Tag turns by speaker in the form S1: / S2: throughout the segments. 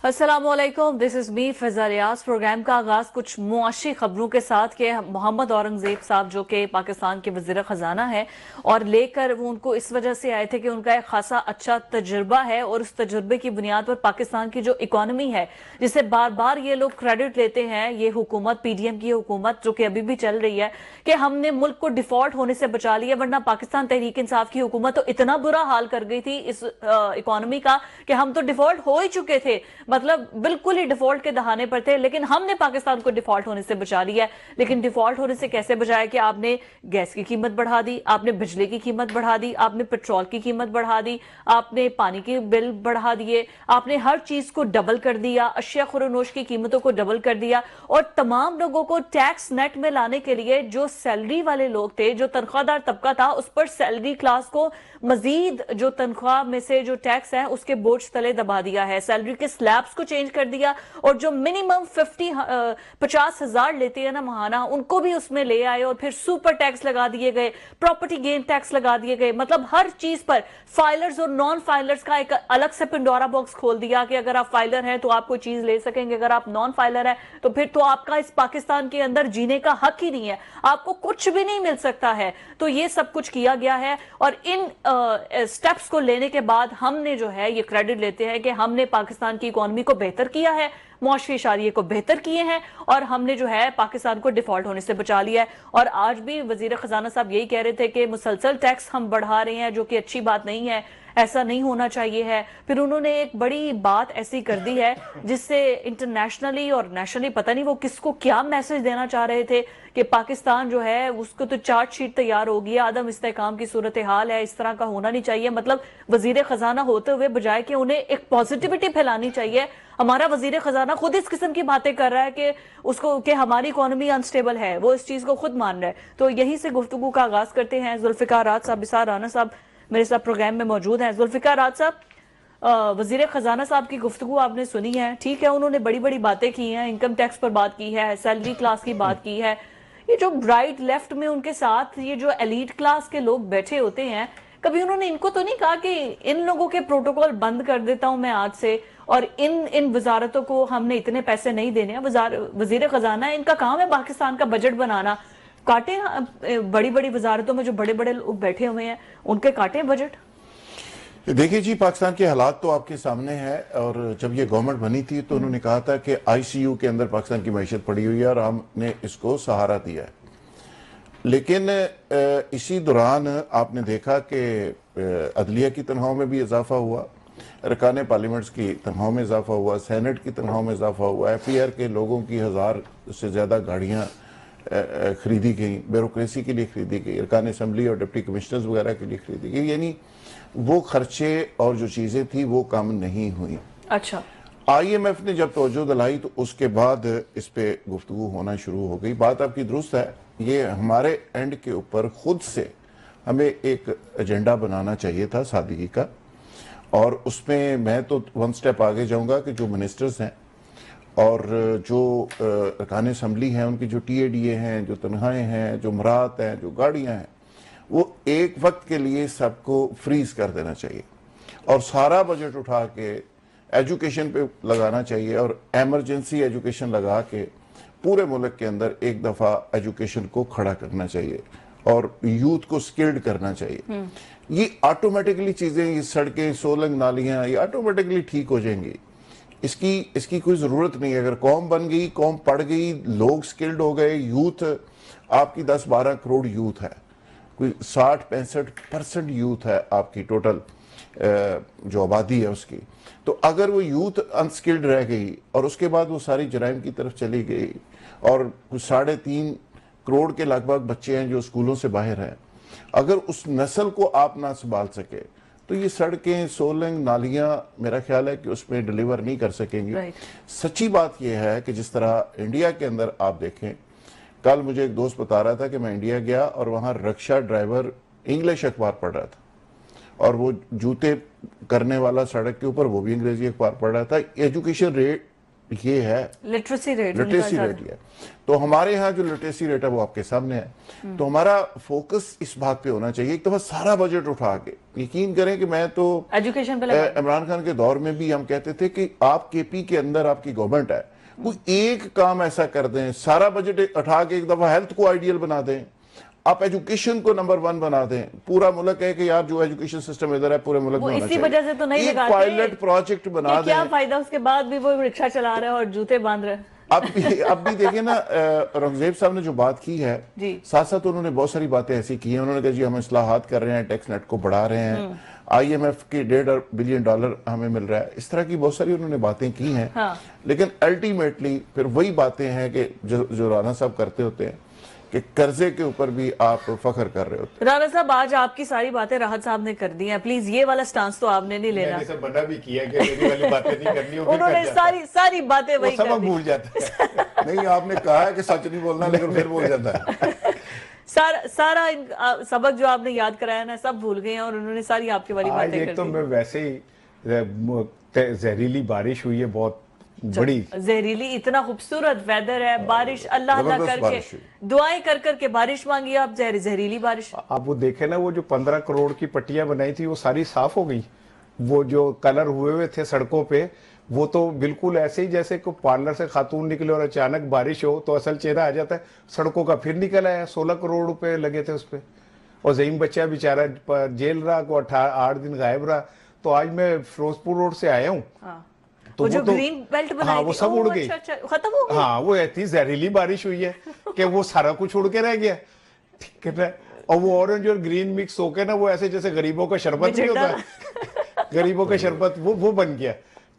S1: अस्सलाम वालेकुम, this is me Fiza Riaz. Programme का आगाज कुछ मुआशी खबरों के साथ के मोहम्मद औरंगजेब साहब जो कि पाकिस्तान के वजीर खजाना है और लेकर वो उनको इस वजह से आए थे कि उनका एक खासा अच्छा तजुर्बा है और उस तजुर्बे की बुनियाद पर पाकिस्तान की जो इकोनॉमी है जिसे बार बार ये लोग क्रेडिट लेते हैं, ये हुकूमत पीडीएम की हुकूमत जो कि अभी भी चल रही है कि हमने मुल्क को डिफॉल्ट होने से बचा लिया, वरना पाकिस्तान तहरीक इंसाफ की हुकूमत तो इतना बुरा हाल कर गई थी इस इकोनॉमी का कि हम तो डिफॉल्ट हो ही चुके थे, मतलब बिल्कुल ही डिफॉल्ट के दहाने पर थे। लेकिन हमने पाकिस्तान को डिफॉल्ट होने से बचा लिया है। लेकिन डिफॉल्ट होने से कैसे बचाया कि आपने गैस की कीमत बढ़ा दी, आपने बिजली की कीमत बढ़ा दी, आपने पेट्रोल की कीमत बढ़ा दी, आपने पानी के बिल बढ़ा दिए, आपने हर चीज को डबल कर दिया, अशिया खुरोनोश की कीमतों को डबल कर दिया और तमाम लोगों को टैक्स नेट में लाने के लिए जो सैलरी वाले लोग थे, जो तनख्वाहदार तबका था, उस पर सैलरी क्लास को मजीद जो तनख्वाह में से जो टैक्स है उसके बोझ तले दबा दिया है। सैलरी के स्लैब्स को चेंज कर दिया और जो मिनिमम 50,000 लेते हैं ना महाना, उनको भी उसमें ले आए और फिर सुपर टैक्स लगा दिए गए, प्रॉपर्टी गेन टैक्स लगा दिए गए। मतलब हर चीज पर फाइलर्स और नॉन फाइलर्स का एक अलग से पिंडोरा बॉक्स खोल दिया कि अगर आप फाइलर हैं तो आप कोई चीज ले सकेंगे, अगर आप नॉन फाइलर हैं तो फिर तो आपका इस पाकिस्तान के अंदर जीने का हक ही नहीं है, आपको कुछ भी नहीं मिल सकता है। तो ये सब कुछ किया गया है और इन स्टेप्स को लेने के बाद हमने जो है ये क्रेडिट लेते हैं कि हमने पाकिस्तान की इकोनॉमी को बेहतर किया है, मुआशरी इशारिये को बेहतर किए हैं और हमने जो है पाकिस्तान को डिफॉल्ट होने से बचा लिया है। और आज भी वजीर खजाना साहब यही कह रहे थे कि मुसलसल टैक्स हम बढ़ा रहे हैं, जो कि अच्छी बात नहीं है, ऐसा नहीं होना चाहिए है। फिर उन्होंने एक बड़ी बात ऐसी कर दी है जिससे इंटरनेशनली और नेशनली पता नहीं वो किसको क्या मैसेज देना चाह रहे थे कि पाकिस्तान जो है उसको तो चार्ट शीट तैयार होगी, आदम इस्तेहकाम की सूरत हाल है, इस तरह का होना नहीं चाहिए। मतलब वजीर खजाना होते हुए बजाय कि उन्हें एक पॉजिटिविटी फैलानी चाहिए, हमारा वजीर खजाना खुद इस किस्म की बातें कर रहा है कि उसको कि हमारी इकोनॉमी अनस्टेबल है, वो इस चीज को खुद मान रहा है। तो यही से गुफ्तगू का आगाज करते हैं। जुल्फिकार राज साहब, बिसार राना साहब मेरे साथ प्रोग्राम में मौजूद हैं। जुल्फिकार राज साहब, वजीर खजाना साहब की गुफ्तगू आपने सुनी है, ठीक है, उन्होंने बड़ी बड़ी बातें की हैं, इनकम टैक्स पर बात की है, सैलरी क्लास की बात की है। ये जो राइट लेफ्ट में उनके साथ ये जो एलीट क्लास के लोग बैठे होते हैं, कभी उन्होंने इनको तो नहीं कहा कि इन लोगों के प्रोटोकॉल बंद कर देता हूं मैं आज से और इन वजारतों को हमने इतने पैसे नहीं देने? वजीर खजाना है, इनका काम है पाकिस्तान का बजट बनाना, काटे बड़ी बड़ी वजारतों में जो बड़े बड़े लोग बैठे हुए हैं उनके काटे बजट।
S2: देखिए जी, पाकिस्तान के हालात तो आपके सामने है और जब ये गवर्नमेंट बनी थी तो उन्होंने कहा था कि आईसीयू के अंदर पाकिस्तान की मैशत पड़ी हुई है और हमने इसको सहारा दिया है। लेकिन इसी दौरान आपने देखा कि अदलिया की तनख्वाहों में भी इजाफा हुआ, अरकान पार्लियामेंट्स की तनख्वाहों में इजाफा हुआ, सेनेट की तनख्वाहों में इजाफा हुआ, FPR के लोगों की 1000 से ज़्यादा गाड़ियाँ खरीदी गई, ब्यूरोक्रेसी के लिए खरीदी गई, अरकान असम्बली और डिप्टी कमिश्नर्स वगैरह के लिए खरीदी गई। यानी वो खर्चे और जो चीज़ें थी वो कम नहीं हुई।
S1: अच्छा,
S2: IMF ने जब तवज्जो दिलाई तो उसके बाद इस पे गुफ्तगू होना शुरू हो गई। बात आपकी दुरुस्त है, ये हमारे एंड के ऊपर खुद से हमें एक एजेंडा बनाना चाहिए था सादगी का, और उसमें मैं तो वन स्टेप आगे जाऊंगा कि जो मिनिस्टर्स हैं और जो अरकान असम्बली हैं, उनकी जो TADA हैं, जो तनख्वाहें हैं, जो मरात हैं, जो गाड़ियाँ हैं, वो एक वक्त के लिए सबको फ्रीज कर देना चाहिए और सारा बजट उठा के एजुकेशन पे लगाना चाहिए और एमरजेंसी एजुकेशन लगा के पूरे मुल्क के अंदर एक दफ़ा एजुकेशन को खड़ा करना चाहिए और यूथ को स्किल्ड करना चाहिए। ये ऑटोमेटिकली चीज़ें, ये सड़कें, सोलंग नालियाँ, ये ऑटोमेटिकली ठीक हो जाएंगी। इसकी कोई ज़रूरत नहीं है। अगर कौम बन गई, कौम पढ़ गई, लोग स्किल्ड हो गए, यूथ आपकी 10-12 करोड़ यूथ है, कोई 60-65% यूथ है आपकी टोटल जो आबादी है उसकी। तो अगर वो यूथ अनस्किल्ड रह गई और उसके बाद वो सारी जराइम की तरफ चली गई और कुछ 3.5 करोड़ के लगभग बच्चे हैं जो स्कूलों से बाहर हैं, अगर उस नस्ल को आप ना संभाल सके तो ये सड़कें, सोलंग नालियाँ मेरा ख्याल है कि उसमें डिलीवर नहीं कर सकेंगी। सच्ची बात यह है कि जिस तरह इंडिया के अंदर आप देखें, कल मुझे एक दोस्त बता रहा था कि मैं इंडिया गया और वहाँ रिक्शा ड्राइवर इंग्लिश अखबार पढ़ रहा था और वो जूते करने वाला सड़क के ऊपर वो भी अंग्रेजी अखबार पढ़ रहा था। एजुकेशन रेट یہ ہے
S1: लिटरेसी रेट
S2: लिटरेसी रेट है। तो हमारे यहाँ जो लिटरेसी रेट है वो आपके सामने है। तो हमारा फोकस इस बात पे होना चाहिए, एक दफा सारा बजट उठा के, यकीन करें कि मैं तो
S1: एजुकेशन पे लगा
S2: इमरान खान के दौर में भी हम कहते थे कि आप केपी के अंदर आपकी गवर्नमेंट है, कोई एक काम ऐसा कर दें, सारा बजट उठा के एक दफा हेल्थ को आइडियल बना दें, आप एजुकेशन को नंबर 1 बना दें। पूरा मुल्क है कि यार जो एजुकेशन सिस्टम इधर है पूरे मुल्क
S1: वो
S2: में होना
S1: इसी
S2: चाहिए।
S1: वजह से तो नहीं
S2: एक
S1: लगाते
S2: पायलट प्रोजेक्ट बना
S1: कि क्या
S2: दें।
S1: फायदा उसके बाद भी वो रिक्शा चला रहे हैं और जूते बांध रहे हैं।
S2: अब भी देखिए ना, औरंगजेब साहब ने जो बात की है,
S1: जी।
S2: साथ साथ उन्होंने बहुत सारी बातें ऐसी की हैं। उन्होंने कहा जी हम इस्लाहात कर रहे हैं, टैक्स नेट को बढ़ा रहे हैं, IMF के $1.5 बिलियन हमें मिल रहा है, इस तरह की बहुत सारी उन्होंने बातें की हैं।
S1: हाँ।
S2: लेकिन अल्टीमेटली फिर वही बातें हैं कि जो राणा साहब करते होते हैं कि कर्जे के ऊपर भी आप फख्र कर रहे होते
S1: राणा साहब आज आपकी सारी बातें राहत साहब ने कर दी हैं, प्लीज ये वाला स्टांस तो आपने नहीं लेना।
S3: मैंने सब मना भी किया कि मेरी वाली बातें नहीं करनी, वो फिर
S1: उन्होंने
S3: कर जाता है।
S1: सारी बातें
S3: वो
S1: वही कर
S3: सबक
S1: दी।
S3: भूल जाता है।
S2: हैं। नहीं, आपने कहा है कि सच नहीं बोलना, लेकिन फिर बोल जाता है।
S1: सारा सबक जो आपने याद कराया ना सब भूल गए हैं और उन्होंने सारी आपकी वाली
S3: आज
S1: बातें
S3: एक
S1: कर
S3: तो
S1: दी।
S3: मैं वैसे ही जहरीली बारिश हुई है, बहुत बड़ी।
S1: जहरीली, इतना खूबसूरत वेदर है, बारिश अल्लाह अल्लाह
S2: जबरदस्त
S1: करके
S2: बारिश हुई।
S1: दुआएं कर करके बारिश मांगी, आप जहरीली बारिश।
S3: आप वो देखे ना, वो जो 15 करोड़ की पट्टियां बनाई थी वो सारी साफ हो गई। वो जो कलर हुए थे सड़कों पे, वो तो बिल्कुल ऐसे ही जैसे कोई पार्लर से खातून निकले और अचानक बारिश हो तो असल चेहरा आ जाता है। सड़कों का फिर निकल आया, 16 करोड़ रुपए लगे थे उस पे। और ज़हीम बच्चा बेचारा जेल रहा, को 8 दिन गायब रहा। तो आज मैं फिरोजपुर रोड से आया हूँ,
S1: वो जो ग्रीन बेल्ट बनाई
S3: हाँ, वो
S1: थी,
S3: सब उड़
S1: ओह,
S3: गई।
S1: अच्छा, खत्म हो गई।
S3: हाँ, वो इतनी जहरीली बारिश हुई है कि वो सारा कुछ उड़ के रह गया। ठीक है ना। और वो ऑरेंज और ग्रीन मिक्स होके ना, वो ऐसे जैसे गरीबों का शरबत नहीं होता, गरीबों का शरबत वो बन गया।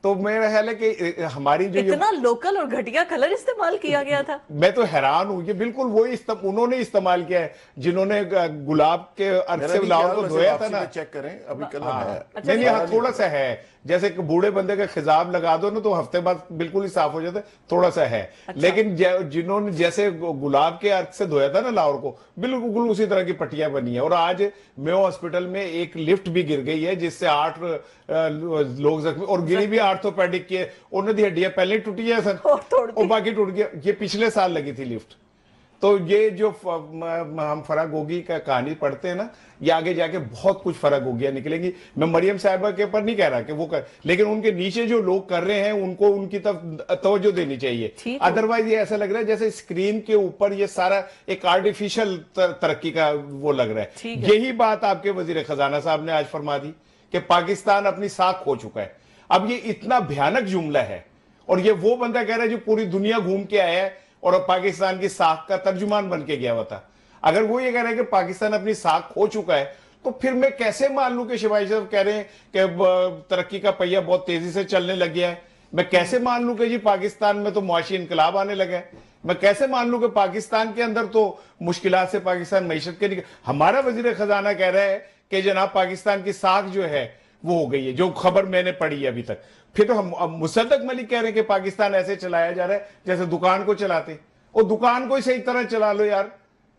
S3: तो मेरा ख्याल है कि हमारी जो
S1: इतना लोकल और घटिया कलर इस्तेमाल किया गया था।
S3: मैं तो हैरान हूँ, ये बिल्कुल वही उन्होंने इस्तेमाल किया है जिन्होंने गुलाब के अर्थ से लाहौर को धोया था ना।
S2: चेक करें, अभी कलर है।
S3: नहीं नहीं, हाँ, थोड़ा सा है। जैसे कि बूढ़े बंदे का खिजाब लगा दो ना तो हफ्ते बाद बिल्कुल ही साफ हो जाता है, थोड़ा सा है। लेकिन जिन्होंने जैसे गुलाब के अर्थ से धोया था ना लाहौर को, बिल्कुल उसी तरह की पट्टियां बनी है। और आज मेयो हॉस्पिटल में एक लिफ्ट भी गिर गई है जिससे 8 लोग जख्मी, और गिरी भी आर्थोपेडिक के, उन्होंने दी हड्डियां पहले टूटी है सर, और बाकी टूट गया। ये पिछले साल लगी थी लिफ्ट। तो ये जो हम फराग गोगी का कहानी पढ़ते हैं ना, ये आगे जाके बहुत कुछ फराग गोगियां निकलेंगी। मैं मरियम साहिबा के ऊपर नहीं कह रहा कि वो कर, लेकिन उनके नीचे जो लोग कर रहे हैं उनको उनकी तरफ तवज्जो देनी चाहिए। अदरवाइज ये ऐसा लग रहा है जैसे स्क्रीन के ऊपर ये सारा एक आर्टिफिशियल तरक्की का वो लग रहा है। यही बात आपके वजीर खजाना साहब ने आज फरमा दी कि पाकिस्तान अपनी साख खो चुका है। अब ये इतना भयानक जुमला है, और ये वो बंदा कह रहा है जो पूरी दुनिया घूम के आया है और पाकिस्तान की साख का तर्जुमान बन के गया हुआ था। अगर वो ये कह रहे हैं कि पाकिस्तान अपनी साख खो चुका है, तो फिर मैं कैसे मान लूं कि शिवाजी साहब कह रहे हैं कि तरक्की का पहिया बहुत तेजी से चलने लग गया है? मैं कैसे मान लूं कि जी पाकिस्तान में तो मुआशी इनकलाब आने लगा है? मैं कैसे मान लूं कि पाकिस्तान के अंदर तो मुश्किलात से पाकिस्तान मईशत के निकल। हमारा वजीर खजाना कह रहा है कि जनाब पाकिस्तान की साख जो है वो हो गई है, जो खबर मैंने पढ़ी है अभी तक। फिर तो हम मुसद्दक मलिक कह रहे हैं कि पाकिस्तान ऐसे चलाया जा रहा है जैसे दुकान को चलाते, और दुकान को ही सही तरह चला लो यार,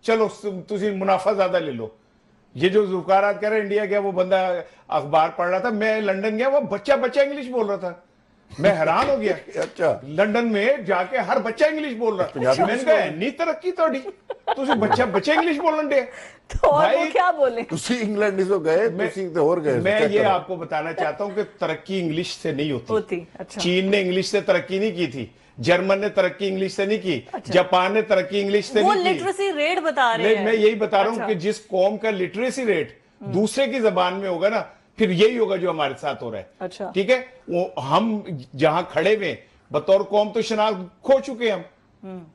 S3: चलो तुसी मुनाफा ज्यादा ले लो। ये जो जुकारात कह रहे इंडिया गया, वो बंदा अखबार पढ़ रहा था, मैं लंदन गया, वो बच्चा इंग्लिश बोल रहा था, मैं हैरान हो गया।
S2: अच्छा,
S3: लंदन में जाके हर बच्चा इंग्लिश बोल रहा था। मैंने कहा इतनी तरक्की थोड़ी, तुसी बच्चा इंग्लिश बोलन दे।
S1: तो और वो क्या बोले?
S2: तुसी इंग्लैंड नहीं तो गए, तुसी तो और गए।
S3: मैं ये आपको बताना चाहता हूं कि तरक्की इंग्लिश से नहीं होती।
S1: अच्छा।
S3: चीन ने इंग्लिश से तरक्की नहीं की थी, जर्मन ने तरक्की इंग्लिश से नहीं की, जापान ने तरक्की इंग्लिश से नहीं की।
S1: वो लिटरेसी रेट बता रहे हैं।
S3: मैं यही बता रहा हूं कि जिस कौम का लिटरेसी रेट दूसरे की जबान में होगा ना, फिर यही होगा जो हमारे साथ हो रहा है।
S1: अच्छा।
S3: ठीक है, वो हम जहां खड़े हुए बतौर कौम तो शनाख्त खो चुके हम।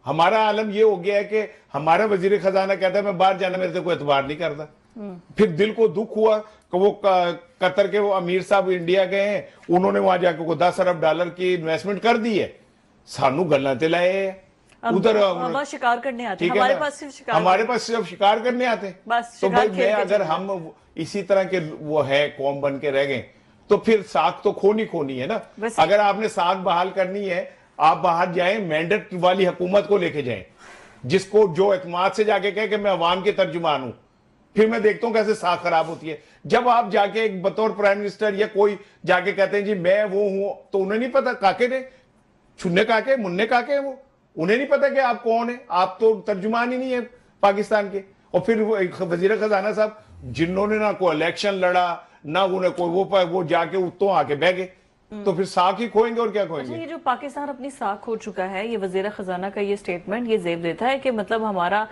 S3: हमारा आलम ये हो गया है कि हमारा वजीर खजाना कहता है मैं बाहर जाना मेरे से कोई एतबार नहीं करता। फिर दिल को दुख हुआ कि वो कतर के वो अमीर साहब इंडिया गए हैं, उन्होंने वहां जाकर को $10 अरब की इन्वेस्टमेंट कर दी है, सानू गल्ला ते लाए
S1: उधर शिकार करने आते हैं, हमारे पास
S3: सिर्फ शिकार करने आते हैं।
S1: बस
S3: तो
S1: शिकार
S3: भाई मैं अगर हम इसी तरह के वो है कौम बन के रह गए तो फिर साख तो खोनी है ना। अगर आपने साख बहाल करनी है, आप बाहर जाएं, मैंडेट वाली हुकूमत को लेके जाएं, जिसको जो एतमाद से जाके कहे कि मैं अवाम के तर्जुमान हूं। फिर मैं देखता हूं कैसे साख खराब होती है। जब आप जाके बतौर प्राइम मिनिस्टर या कोई जाके कहते हैं जी मैं वो हूं, तो उन्हें नहीं पता काके ने छुन्ने काके मुन्ने काके हैं वो, उन्हें नहीं पता कि आप कौन है, आप तो तर्जुमान ही नहीं है पाकिस्तान के। और फिर वो वजीर खजाना साहब जिन्होंने ना कोई इलेक्शन लड़ा ना उन्हें कोई वो जाके उत्तों आके बह गए, तो फिर साख ही खोएंगे और क्या
S1: अच्छा,
S3: खोएंगे।
S1: ये जो पाकिस्तान अपनी साख खो चुका है, ये वजीर खजाना का ये स्टेटमेंट ये जेब देता है कि मतलब हमारा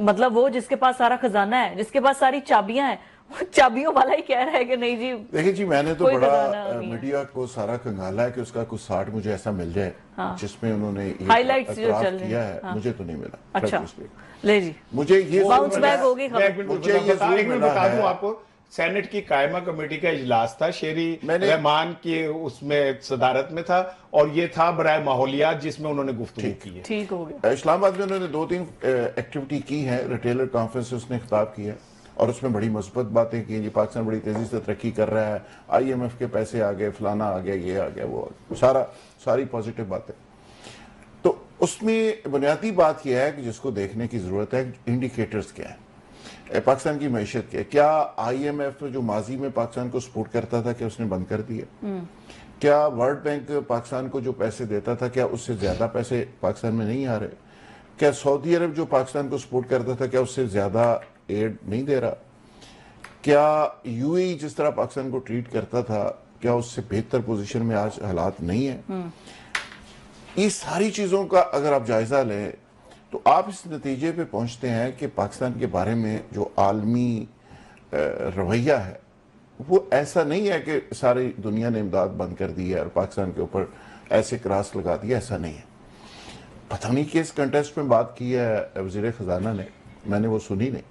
S1: मतलब वो जिसके पास सारा खजाना है, जिसके पास सारी चाबियां हैं, वो चाबियों वाला ही कह रहा है कि नहीं जी।
S2: देखिए जी, मैंने तो
S1: कोई
S2: बड़ा
S1: खजाना नहीं है।
S2: मीडिया को सारा खंगाला है कि उसका कुछ शार्ट मुझे ऐसा मिल जाए जिसमें उन्होंने ये
S1: Highlights जो
S2: एतराफ़
S1: चल रहे
S2: किया
S1: हैं,
S2: है, मुझे तो नहीं मिला।
S1: अच्छा,
S2: frankly speaking।
S1: ले जी,
S2: मुझे ये
S1: बाउंस
S2: जरूर
S1: बैक
S2: मिला-
S1: होगी
S3: मैं एक
S1: खबर।
S3: मिनट
S2: मुझे ये जरूर
S3: एक मिनट
S2: मिला
S3: बता दूं
S2: है।
S3: आपको, सेनेट की कायमा कमेटी का इजलास था, शेरी रहमान के उसमें सदारत में था, और ये था बराए माहौलियात जिसमें उन्होंने गुफ्तगू की है।
S1: ठीक हो गया।
S2: इस्लामाबाद में उन्होंने 2-3 एक्टिविटी की है, रिटेलर कॉन्फ्रेंस से उसने खिताब किया और उसमें बड़ी मस्बत बातें की। जी पाकिस्तान बड़ी तेजी से तरक्की कर रहा है, IMF के पैसे आ गए, फलाना आ गया, ये आ गया, वो आ गया, सारी पॉजिटिव बातें। तो उसमें बुनियादी बात यह है कि जिसको देखने की जरूरत है, इंडिकेटर्स क्या है, पाकिस्तान की मैशत क्या है। क्या IMF जो माजी में पाकिस्तान को सपोर्ट करता था, क्या उसने बंद कर दिया? क्या वर्ल्ड बैंक पाकिस्तान को जो पैसे देता था, क्या उससे ज्यादा पैसे पाकिस्तान में नहीं आ रहे? क्या सऊदी अरब जो पाकिस्तान को सपोर्ट करता था, क्या उससे ज्यादा एड नहीं दे रहा? क्या UAE जिस तरह पाकिस्तान को ट्रीट करता था, क्या उससे बेहतर पोजीशन में आज हालात नहीं है? ये सारी चीजों का अगर आप जायजा लें तो आप इस नतीजे पे पहुंचते हैं कि पाकिस्तान के बारे में जो आलमी रवैया है वो ऐसा नहीं है कि सारी दुनिया ने इमदाद बंद कर दी है और पाकिस्तान के ऊपर ऐसे क्रास लगा दिया, ऐसा नहीं है। पता नहीं कि इस कंटेस्ट में बात की है वजीर खजाना ने, मैंने वो सुनी नहीं।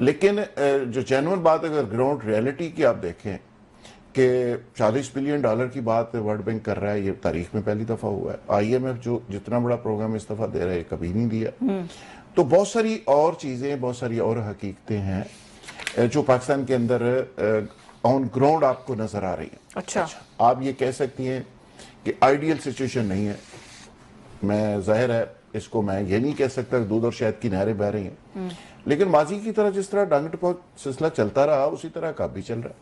S2: लेकिन जो जेन्युइन बात अगर ग्राउंड रियलिटी की आप देखें कि $40 बिलियन की बात वर्ल्ड बैंक कर रहा है, ये तारीख में पहली दफा हुआ है। IMF जो जितना बड़ा प्रोग्राम इस दफा दे रहा है, कभी नहीं दिया। तो बहुत सारी और चीजें, बहुत सारी और हकीकतें हैं जो पाकिस्तान के अंदर ऑन ग्राउंड आपको नजर आ रही है।
S1: अच्छा,
S2: आप ये कह सकती हैं कि आइडियल सिचुएशन नहीं है, मैं जाहिर है इसको मैं ये नहीं कह सकता कि दूध और शहद की नहरें बह रही हैं, लेकिन माजी की तरह जिस तरह डांग टपक सिलसिला चलता रहा उसी तरह का भी चल रहा है।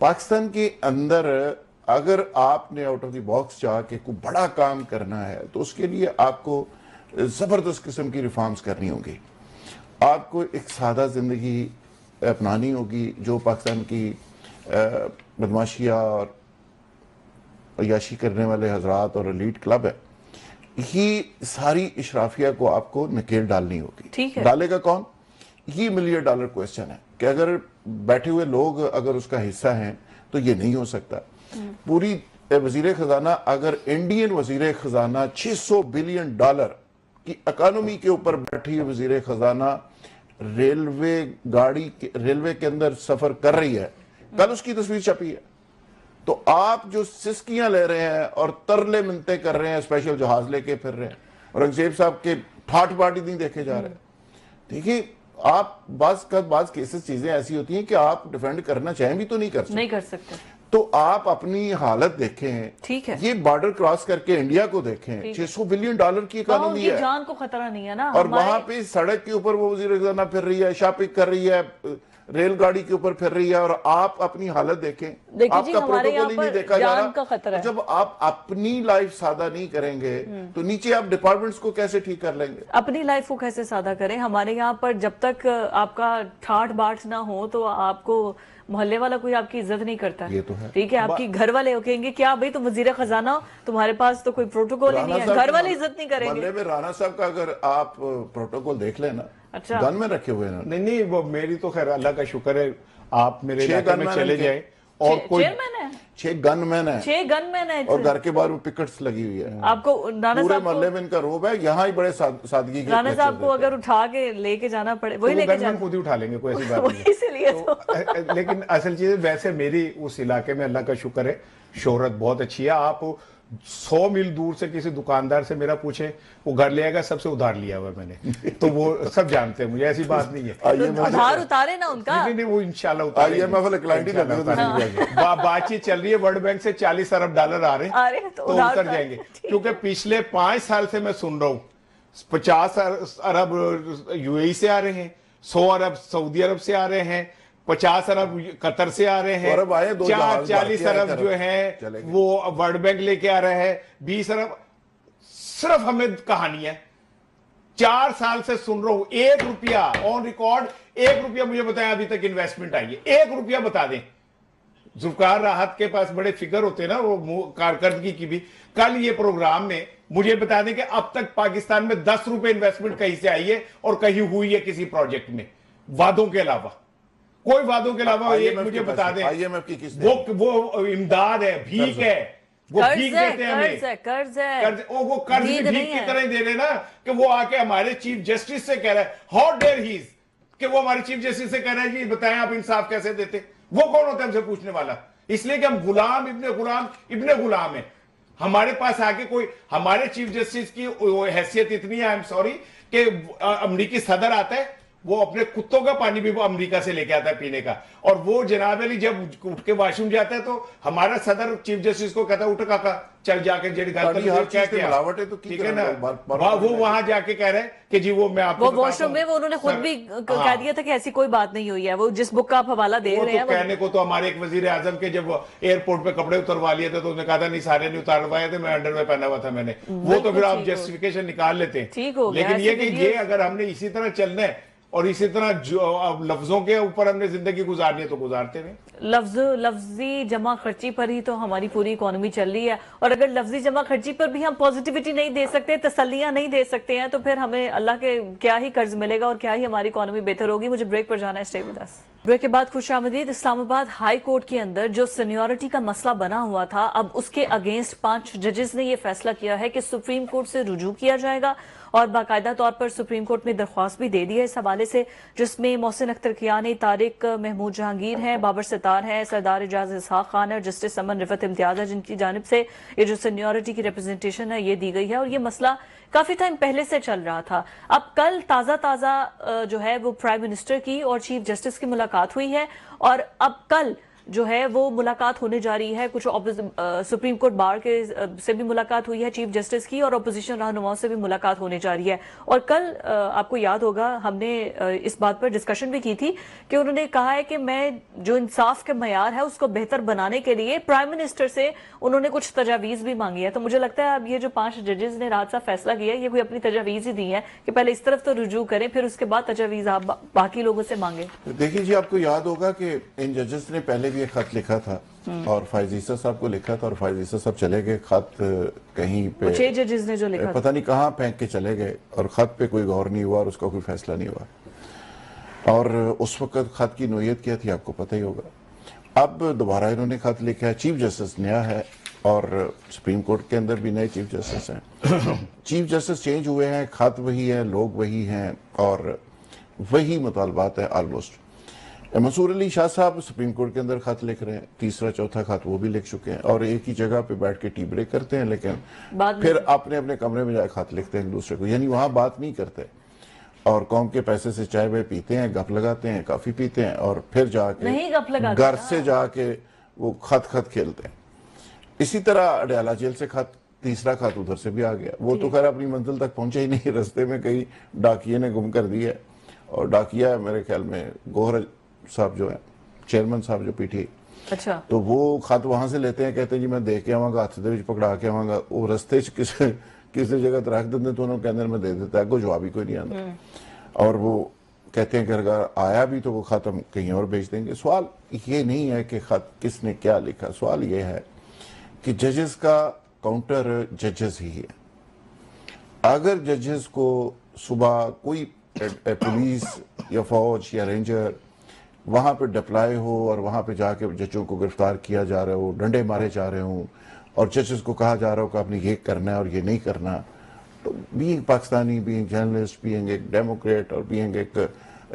S2: पाकिस्तान के अंदर अगर आपने आउट ऑफ द बॉक्स जाके कोई बड़ा काम करना है तो उसके लिए आपको जबरदस्त किस्म की रिफॉर्म्स करनी होगी। आपको एक सादा जिंदगी अपनानी होगी। जो पाकिस्तान की बदमाशियाँ और अय्याशी करने वाले हजरात और एलीट क्लब है, ये सारी इशराफिया को आपको नकेल डालनी होगी।
S1: ठीक है।
S2: डालेगा कौन? ये $1 मिलियन क्वेश्चन है कि अगर बैठे हुए लोग अगर उसका हिस्सा हैं तो ये नहीं हो सकता। पूरी वजीर खजाना, अगर इंडियन वजीर खजाना $600 बिलियन की इकोनॉमी के ऊपर बैठी हुई वजीर खजाना रेलवे के अंदर सफर कर रही है, कल उसकी तस्वीर छपी है, तो आप जो सिस्कियां ले रहे हैं और तरले मिन्नतें कर रहे हैं, स्पेशल जहाज लेके फिर रहे हैं, औरंगजेब साहब के ठाट बाट नहीं देखे जा रहे। देखिए, आप बाज केसेस चीजें ऐसी होती हैं कि आप डिफेंड करना चाहें भी तो नहीं कर सकते। तो आप अपनी हालत देखें।
S1: ठीक है।
S2: ये बॉर्डर क्रॉस करके इंडिया को देखें, $600 बिलियन की इकोनॉमी है,
S1: जान को खतरा नहीं है ना।
S2: और वहां पे सड़क के ऊपर वो वजीर खजाना फिर रही है, शॉपिंग कर रही है, रेलगाड़ी के ऊपर फिर रही है, और आप अपनी हालत देखें।
S1: आपका प्रोटोकॉल ही नहीं देखा जा रहा।
S2: जब आप अपनी लाइफ सादा नहीं करेंगे तो नीचे आप डिपार्टमेंट्स को कैसे ठीक कर लेंगे?
S1: अपनी लाइफ को कैसे सादा करें? हमारे यहाँ पर जब तक आपका ठाठ बाट ना हो तो आपको मोहल्ले वाला कोई आपकी इज्जत नहीं करता।
S2: ये तो है।
S1: ठीक है, आपकी घर वाले हो कहेंगे क्या भाई तुम वजीर खजाना हो, तुम्हारे पास तो कोई प्रोटोकॉल ही नहीं है, घर वाले इज्जत नहीं करेंगे।
S2: मोहल्ले में राणा साहब का अगर आप प्रोटोकॉल देख लेना,
S1: अच्छा,
S2: गन में रखे हुए हैं।
S3: नहीं, वो मेरी तो खैर अल्लाह का शुक्र है, आप मेरे इलाके में चले जाए और कोई
S2: 6 गनमैन है,
S1: 6 गनमैन है,
S2: और घर के बाहर वो पिकेट्स लगी हुई है।
S1: आपको राणा
S2: पूरे
S1: साहब
S2: मोहल्ले में इनका रोब है। यहाँ ही बड़े सादगी के
S1: राणा साहब को अगर उठा के लेके जाना पड़े, वही लेके जाना,
S3: खुद ही उठा लेंगे, कोई ऐसी बात नहीं है।
S1: इसीलिए
S3: तो लेकिन असल चीज वैसे मेरी उस इलाके में अल्लाह का शुक्र है शोहरत बहुत अच्छी है। आप 100 मील दूर से किसी दुकानदार से मेरा पूछे, वो घर ले आएगा, सबसे उधार लिया हुआ मैंने, तो वो सब जानते हैं मुझे, ऐसी बात नहीं है।
S1: उधार उतारे ना उनका,
S3: नहीं, वो इंशाल्लाह उतारेंगे। बातचीत चल रही है, वर्ल्ड बैंक से $40 अरब आ रहे हैं, तो उतर जाएंगे। क्योंकि पिछले 5 साल से मैं सुन रहा हूँ 50 अरब UAE से आ रहे हैं, 100 अरब सऊदी अरब से आ रहे हैं, 50 अरब कतर से आ रहे हैं, 40 अरब जो है वो वर्ल्ड बैंक लेके आ रहे हैं, 20 अरब। सिर्फ हमें कहानी है। 4 साल से सुन रहा हूं, 1 रुपया ऑन रिकॉर्ड, 1 रुपया मुझे बताया अभी तक इन्वेस्टमेंट आई है, 1 रुपया बता दें। जुल्फकार राहत के पास बड़े फिगर होते हैं ना, वो कारकर्दगी की भी। कल ये प्रोग्राम में मुझे बता दें कि अब तक पाकिस्तान में 10 रुपए इन्वेस्टमेंट कहीं से आई है और कहीं हुई है किसी प्रोजेक्ट में, वादों के अलावा, कोई वादों के अलावा ये मुझे बता दें।
S2: IMF की किस्त
S3: वो इमदाद है, भीख है, वो भीख देते हैं हमें,
S1: कर्ज है,
S3: वो कर्ज भी भीख की तरह ही दे रहे ना, कि वो आके हमारे चीफ जस्टिस से कह रहा है, हाउ डेयर ही इज, कि वो हमारे चीफ जस्टिस से कह रहा है जी बताएं आप इंसाफ कैसे देते। वो कौन होता है हमसे पूछने वाला? इसलिए कि हम गुलाम इब्ने गुलाम है। हमारे पास आके कोई, हमारे चीफ जस्टिस की हैसियत इतनी है, आई एम सॉरी, कि अमरीकी सदर आता है, वो अपने कुत्तों का पानी भी वो अमेरिका से लेके आता है पीने का, और वो जनाब अली जब उठ के वॉशरूम जाता है तो हमारा सदर चीफ जस्टिस को कहता है उठ काका चल जाके जेडी
S2: मिलावट है तो
S3: ठीक है ना। वो वहां जाके कह रहे हैं कि जी वो मैं आपको
S1: वो वॉशरूम में वो उन्होंने खुद भी कह दिया था कि ऐसी कोई बात नहीं हुई है, वो जिस बुक का आप हवाला दे रहे हैं।
S3: कहने को तो हमारे एक वजीर आजम के जब एयरपोर्ट पे कपड़े उतरवा लिए थे तो उन्होंने कहा था नहीं सारे नहीं उतारवाए थे, मैं अंडरवेयर पहना हुआ था मैंने, वो तो फिर आप जस्टिफिकेशन निकाल लेते हैं।
S1: ठीक हो गया,
S3: लेकिन ये कि ये अगर हमने इसी तरह चलना है और इसी तरह जो अब लफ्जों के ऊपर हमने जिंदगी गुजारनी है तो गुजारते रहे।
S1: लफ्जी जमा खर्ची पर ही तो हमारी पूरी इकोनॉमी चल रही है, और अगर लफ्जी जमा खर्ची पर भी हम पॉजिटिविटी नहीं दे सकते, तसल्लियां नहीं दे सकते हैं, तो फिर हमें अल्लाह के क्या ही कर्ज मिलेगा और क्या ही हमारी इकोनॉमी बेहतर होगी। मुझे ब्रेक पर जाना है, स्टे विद अस। ब्रेक के बाद खुशामदीद। इस्लामाबाद हाई कोर्ट के अंदर जो सीनियरिटी का मसला बना हुआ था, अब उसके अगेंस्ट 5 जजेस ने यह फैसला किया है कि सुप्रीम कोर्ट से रुजू किया जाएगा, और बाकायदा तौर पर सुप्रीम कोर्ट में दरख्वास्त भी दे दी है इस हवाले से, जिसमें मोहसिन अख्तर कियानी, तारिक महमूद जहांगीर हैं, बाबर सितार हैं, सरदार एजाज इसहाक खान है और जस्टिस अमन रिफत इम्तियाज है, जिनकी जानिब से ये जो सीनियरिटी की रिप्रेजेंटेशन है ये दी गई है। और ये मसला काफी टाइम पहले से चल रहा था। अब कल ताजा जो है वो प्राइम मिनिस्टर की और चीफ जस्टिस की मुलाकात हुई है, और अब कल जो है वो मुलाकात होने जा रही है। कुछ सुप्रीम कोर्ट बार के से भी मुलाकात हुई है चीफ जस्टिस की, और अपोजिशन रहनुमाओं से भी मुलाकात होने जा रही है। और कल आपको याद होगा हमने इस बात पर डिस्कशन भी की थी कि उन्होंने कहा है कि मैं जो इंसाफ के मयार है उसको बेहतर बनाने के लिए प्राइम मिनिस्टर से उन्होंने कुछ तजावीज़ भी मांगी है। तो मुझे लगता है अब ये जो 5 जजेस ने रात सा फैसला किया है, ये कोई अपनी तजावीज़ ही दी है कि पहले इस तरफ तो रुजू करें, फिर उसके बाद तजावीज़ आप बाकी लोगों से मांगे।
S2: देखिए जी, आपको याद होगा कि इन जजेस ने पहले भी एक खत लिखा था और फायज ईसा साहब को लिखा था, और फायज ईसा साहब चले गए, खत कहीं पे
S1: 6 जजेस ने जो लिखा
S2: पता नहीं कहाँ फेंक के चले गए, और खत पे कोई गौर नहीं हुआ और उसका कोई फैसला नहीं हुआ। और उस वक्त खत की नोयत क्या थी आपको पता ही होगा। अब दोबारा इन्होंने खत लिखा है, चीफ जस्टिस नया है और सुप्रीम कोर्ट के अंदर भी नए चीफ जस्टिस हैं। चीफ जस्टिस चेंज हुए हैं, खत वही है, लोग वही हैं और वही मुतालबात है ऑलमोस्ट। मंसूर अली शाह साहब सुप्रीम कोर्ट के अंदर खत लिख रहे हैं, तीसरा चौथा खत वो भी लिख चुके हैं, और एक ही जगह पे बैठ के टी ब्रेक करते हैं, लेकिन फिर अपने अपने कमरे में जाकर खत लिखते हैं एक दूसरे को, यानी वहां बात नहीं करते, और कौम के पैसे से चाय वे पीते हैं, गप लगाते हैं, काफी पीते हैं, और फिर जाके घर से जाके वो खत खेलते हैं। इसी तरह अडयाला जेल से खत, तीसरा खत उधर से भी आ गया। वो तो खैर अपनी मंजिल तक पहुंचे ही नहीं, रास्ते में कहीं डाकिये ने गुम कर दिया, और डाकिया है मेरे ख्याल में गोहर साहब जो है, चेयरमैन साहब जो पीटी,
S1: अच्छा,
S2: तो वो खत वहां से लेते हैं, कहते हैं जी मैं देख के आवांगा, हाथ दे पकड़ा के आवांगा, वो रस्ते किसी जगह रख देते तो उन्होंने कहते मैं दे देता है, कोई जवाब ही कोई नहीं आता। और वो कहते हैं कि अगर आया भी तो वो खत हम कहीं और भेज देंगे। सवाल ये नहीं है कि खत किसने क्या लिखा, सवाल ये है कि जजेस का काउंटर जजेस ही है। अगर जजेस को सुबह कोई पुलिस या फौज या रेंजर वहां पे डिप्लॉय हो और वहां पे जाके जजों को गिरफ्तार किया जा रहा हो, डंडे मारे जा रहे हो, और जजेस को कहा जा रहा हो कि आपने ये करना है और ये नहीं करना, तो being Pakistani, being journalist, being एक डेमोक्रेट और बीइंग एक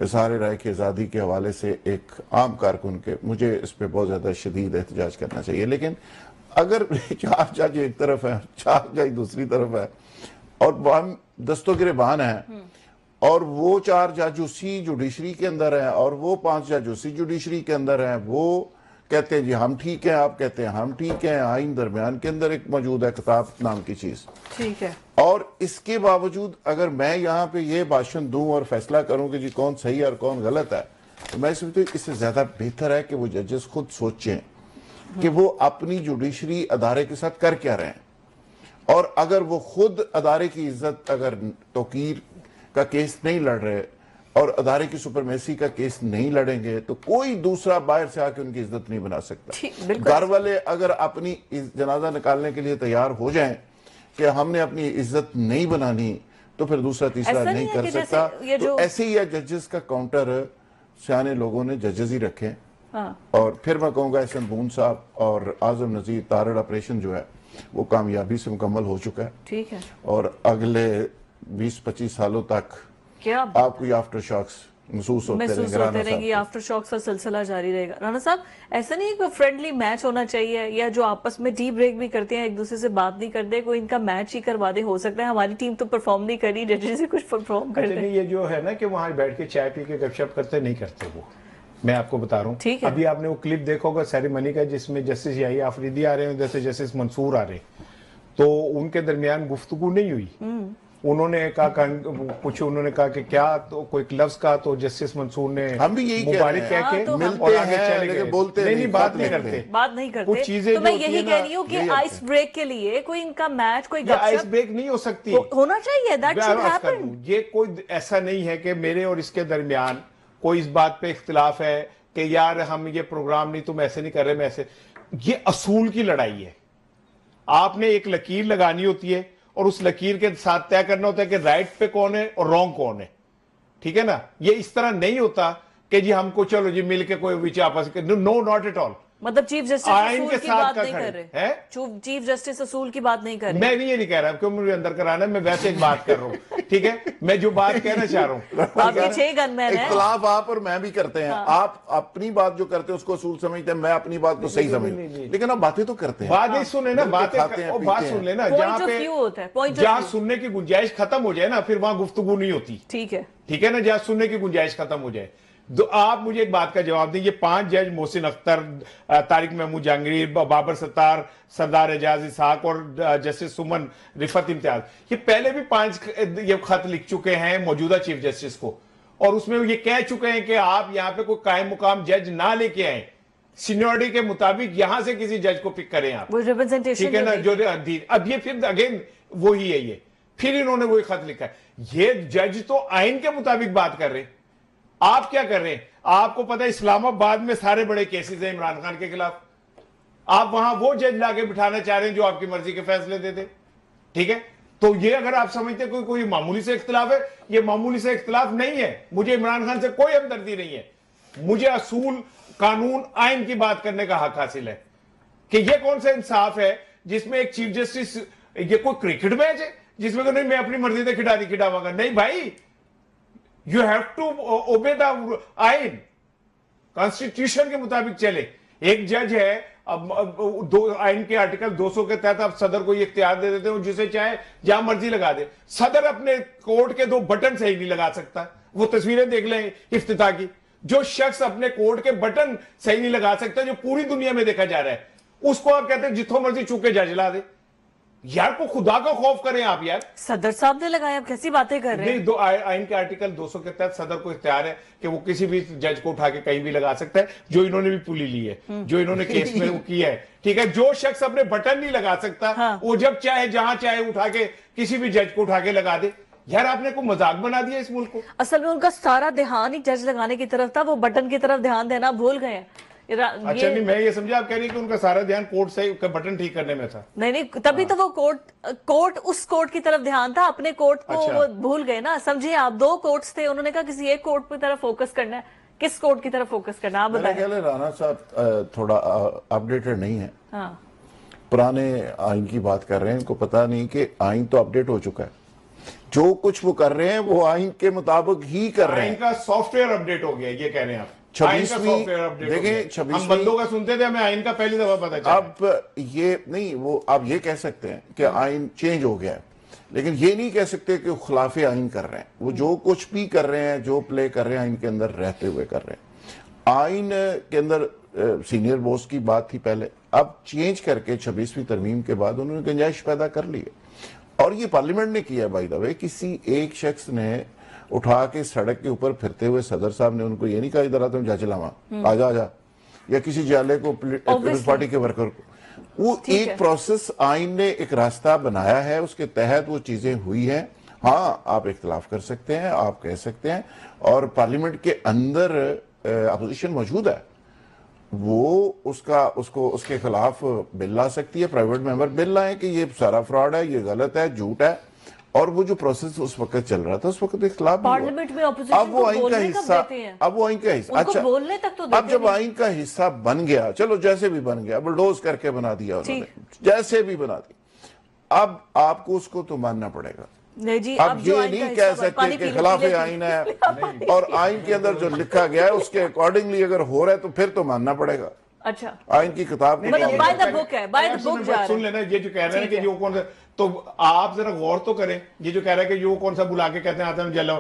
S2: सारे राय की आज़ादी के हवाले से एक आम कारकुन के, मुझे इस पर बहुत ज़्यादा शदीद एहतजाज करना चाहिए। लेकिन अगर 4 जज एक तरफ है, 4 जज दूसरी तरफ है, और हम दस्तों गिरबान है, और वो 4 जज उसी जुडिशरी के अंदर है, और वो 5 जज उसी जुडिशरी के अंदर हैं, वो कहते हैं जी हम ठीक हैं, आप कहते हैं हम ठीक हैं, आइन दरमियान के अंदर एक मौजूद है किताब नाम की चीज,
S1: ठीक है।
S2: और इसके बावजूद अगर मैं यहाँ पे ये भाषण दूं और फैसला करूं कि जी कौन सही है और कौन गलत है, तो मैं समझता हूं इससे ज्यादा बेहतर है कि वो जजेस खुद सोचें कि वो अपनी जुडिशरी अदारे के साथ कर क्या रहे हैं, اور اگر وہ خود ادارے کی عزت اگر توقیر کا کیس نہیں لڑ رہے اور ادارے کی سپرمیسی کا کیس نہیں لڑیں گے تو کوئی دوسرا باہر سے آ کے ان کی عزت نہیں بنا سکتا. گھر والے اگر اپنی جنازہ نکالنے کے لیے تیار ہو جائیں کہ ہم نے اپنی عزت نہیں بنانی تو پھر دوسرا تیسرا نہیں کر سکتا. تو ایسے ہی ہے ججز کا کاؤنٹر سیانے لوگوں نے ججز ہی رکھے. اور پھر میں کہوں گا احسن بون صاحب اور اعظم نذیر تارڑ آپریشن جو ہے وہ کامیابی سے مکمل ہو چکا ہے.
S1: ٹھیک ہے. اور
S2: اگلے 20-25 سالوں تک
S1: کیا
S2: آپ کو یہ آفٹر شاکس محسوس ہوتے
S1: رہیں گی. آفٹر شاکس کا سلسلہ جاری رہے گا. رانا صاحب ایسا نہیں ہے کوئی فرینڈلی میچ ہونا چاہیے یا جو آپس میں ٹی بریک بھی کرتے ہیں ایک دوسرے سے بات نہیں کرتے, کوئی ان کا میچ ہی کروا دے. ہو سکتا ہے ہماری ٹیم تو پرفارم نہیں کری, ججز سے کچھ پرفارم کرتے ہیں.
S3: یہ جو ہے نا کہ وہاں بیٹھ کے چائے پی کے گپ شپ کرتے نہیں کرتے, وہ میں آپ کو بتا رہا ہوں. ابھی آپ نے وہ کلپ دیکھا ہوگا سیریمنی کا جس میں جسٹس یحییٰ آفریدی آ رہے ہیں جیسے جسٹس منصور آ رہے ہیں, تو ان کے درمیان گفتگو نہیں ہوئی. انہوں نے کہا کچھ, انہوں نے کہا کہ کیا تو کوئی لفظ کہا تو جسٹس منصور نے
S2: ہم بھی یہی
S3: مبارک کہہ کے
S2: ملتے ہیں لیکن بولتے
S3: نہیں, بات نہیں کرتے.
S1: کچھ چیزیں تو میں یہی کہہ رہی ہوں کہ آئس بریک کے لیے کوئی ان کا میچ کوئی گپ شپ
S3: آئس بریک نہیں ہو سکتی,
S1: ہونا چاہیے. That should happen.
S3: یہ کوئی ایسا نہیں ہے کہ میرے اور اس کے درمیان کوئی اس بات پہ اختلاف ہے کہ یار ہم یہ پروگرام نہیں, تم ایسے نہیں کر رہے, میں ایسے. یہ اصول کی لڑائی ہے. آپ نے ایک لکیر لگانی ہوتی ہے اور اس لکیر کے ساتھ طے کرنا ہوتا ہے کہ رائٹ پہ کون ہے اور رانگ کون ہے. ٹھیک ہے نا, یہ اس طرح نہیں ہوتا کہ جی ہم کو چلو جی مل کے کوئی وچ آپس کے, نو ناٹ ایٹ آل.
S1: مطلب چیف جسٹس اصول کی بات نہیں کر رہے, چیف جسٹس اصول کی بات نہیں کر رہے.
S3: میں یہ نہیں کہہ رہا کیوں مجھے اندر کرانا ہے, میں ویسے ایک بات کر رہا ہوں. ٹھیک ہے, میں جو بات کہنا چاہ رہا ہوں,
S1: آپ یہ 6 گن مین ہیں.
S2: اختلاف آپ اور میں بھی کرتے ہیں. آپ اپنی بات جو کرتے ہیں اس کو اصول سمجھتے ہیں, میں اپنی بات کو صحیح سمجھتا ہوں, لیکن آپ باتیں تو کرتے ہیں.
S3: بات نہیں سنے نا, بات سن لینا. جہاں سننے کی گنجائش ختم ہو جائے نا پھر وہاں گفتگو نہیں ہوتی.
S1: ٹھیک ہے,
S3: ٹھیک ہے نا, جہاں سننے کی گنجائش ختم ہو جائے. تو آپ مجھے ایک بات کا جواب دیں, یہ 5 جج محسن اختر, طارق محمود جہانگیر, بابر ستار, سردار اعجاز اسحاق اور جسٹس سمن رفعت امتیاز, یہ پہلے بھی 5 یہ خط لکھ چکے ہیں موجودہ چیف جسٹس کو, اور اس میں یہ کہہ چکے ہیں کہ آپ یہاں پہ کوئی قائم مقام جج نہ لے کے آئیں, سینیورٹی کے مطابق یہاں سے کسی جج کو پک کریں آپ. ٹھیک ہے نا, جو اب یہ پھر اگین وہی ہے, یہ پھر انہوں نے وہی خط لکھا ہے. یہ جج تو آئین کے مطابق بات کر رہے ہیں, آپ کیا کر رہے ہیں؟ آپ کو پتہ ہے اسلام آباد میں سارے بڑے کیسز ہیں عمران خان کے خلاف, آپ وہاں وہ جج لا کے بٹھانا چاہ رہے ہیں جو آپ کی مرضی کے فیصلے دیتے. ٹھیک ہے, تو یہ اگر آپ سمجھتے کوئی معمولی سے اختلاف ہے, یہ معمولی سے اختلاف نہیں ہے. مجھے عمران خان سے کوئی ہمدردی نہیں ہے, مجھے اصول, قانون, آئین کی بات کرنے کا حق حاصل ہے. کہ یہ کون سا انصاف ہے جس میں ایک چیف جسٹس, یہ کوئی کرکٹ میچ ہے جس میں کہ نہیں میں اپنی مرضی سے کھڑاواں گا. نہیں بھائی, you have to obey the آئین, کانسٹیٹیوشن کے مطابق چلے. ایک جج ہے, آئین کے آرٹیکل 200 کے تحت آپ صدر کو یہ اختیار دے دیتے ہیں جسے چاہے جہاں مرضی لگا دے. صدر اپنے کورٹ کے 2 بٹن صحیح نہیں لگا سکتا. وہ تصویریں دیکھ لیں افتتاح کی, جو شخص اپنے کورٹ کے بٹن صحیح نہیں لگا سکتا, جو پوری دنیا میں دیکھا جا رہا ہے, اس کو آپ کہتے ہیں جتوں مرضی چوکے جج لا دے. یار کو خدا کا خوف کریں آپ. یار
S1: صدر صاحب نے لگایا, آپ کیسی باتیں کر رہے ہیں؟
S3: نہیں, آئین کے آرٹیکل 200 کے تحت صدر کو اختیار ہے کہ وہ کسی بھی جج کو اٹھا کے کہیں بھی لگا سکتا ہے, جو انہوں نے بھی پولی لی ہے, جو انہوں نے کیس میں وہ کیا ہے. ٹھیک ہے, جو شخص اپنے بٹن نہیں لگا سکتا وہ جب چاہے جہاں چاہے اٹھا کے کسی بھی جج کو اٹھا کے لگا دے. یار آپ نے کوئی مذاق بنا دیا اس ملک کو.
S1: اصل میں ان کا سارا دھیان ہی جج لگانے کی طرف تھا, وہ بٹن کی طرف دھیان دینا بھول گئے ہیں.
S3: اچھا نہیں, میں یہ سمجھا آپ کہہ رہی کہ ان کا سارا دھیان کورٹ سے بٹن ٹھیک کرنے میں تھا.
S1: نہیں, تبھی تو وہ کورٹ اس کورٹ کی طرف دھیان تھا, اپنے کورٹ کو وہ بھول گئے نا. سمجھے آپ 2 کورٹس تھے, انہوں نے کہا کسی ایک کورٹ کی طرف فوکس کرنا ہے. کس کورٹ کی طرف فوکس کرنا, آپ بتائیں.
S2: میرے خیال ہے رانا صاحب تھوڑا اپڈیٹڈ نہیں ہے, پرانے آئین کی بات کر رہے ہیں. ان کو پتا نہیں کہ آئین تو اپڈیٹ ہو چکا ہے, جو کچھ وہ کر رہے ہیں وہ آئین کے مطابق ہی کر رہے ہیں.
S3: آئین کا سافٹ ویئر اپڈیٹ ہو گیا, یہ کہہ رہے ہیں آپ.
S2: 26ویں دیکھیں,
S3: ہم بندوں کا سنتے تھے, ہمیں آئین کا پہلی دفعہ پتا چلا.
S2: اب یہ نہیں, وہ آپ یہ کہہ سکتے ہیں کہ آئین چینج ہو گیا ہے, لیکن یہ نہیں کہہ سکتے کہ وہ خلاف آئین کر رہے ہیں. وہ جو کچھ بھی کر رہے ہیں, جو پلے کر رہے ہیں, آئین کے اندر رہتے ہوئے کر رہے ہیں. آئین کے اندر سینئر بوس کی بات تھی پہلے, اب چینج کر کے 26ویں ترمیم کے بعد انہوں نے گنجائش پیدا کر لی ہے. اور یہ پارلیمنٹ نے کیا ہے بائی دا وے. کسی ایک شخص نے اٹھا کے سڑک کے اوپر پھرتے ہوئے صدر صاحب نے ان کو یہ نہیں کہا ادھر آتا ہوں جا چلاواں, آجا, یا کسی جالے کو پیپلز پارٹی کے ورکر کو. وہ ایک پروسیس آئین نے ایک راستہ بنایا ہے, اس کے تحت وہ چیزیں ہوئی ہیں. ہاں آپ اختلاف کر سکتے ہیں, آپ کہہ سکتے ہیں, اور پارلیمنٹ کے اندر اپوزیشن موجود ہے, وہ اس کے خلاف بل لا سکتی ہے, پرائیویٹ ممبر بل لائیں کہ یہ سارا فراڈ ہے, یہ غلط ہے, جھوٹ ہے. اور وہ جو پروسیس اس وقت چل رہا تھا اس وقت اختلاف بھی ہوا.
S1: پارلیمنٹ میں اپوزیشن کو بولنے کب دیتے ہیں؟
S2: اب وہ آئین کا حصہ,
S1: ان کو بولنے تک تو دیتے
S2: اب جب آئین کا حصہ بن گیا, چلو جیسے بھی بن گیا, بلڈوز کر کے بنا دیا انہوں نے, جیسے بھی بنا دیا, اب آپ کو اس کو تو ماننا پڑے گا.
S1: جی,
S2: اب یہ نہیں کہہ سکتے کہ خلاف آئین ہے, اور آئین کے اندر جو لکھا گیا ہے اس کے اکارڈنگلی اگر ہو رہا ہے تو پھر تو ماننا پڑے گا.
S1: اچھا,
S2: آئین کی کتاب
S1: مطلب بائی دا بک ہے, بائی دا بک جا
S3: سن لینا. یہ جو کہہ رہے ہیں کہ جو کون سا, تو آپ ذرا غور تو کریں, یہ جو کہہ رہے ہیں کہ جو کون سا بلا کے کہتے ہیں آتے ہیں جلو,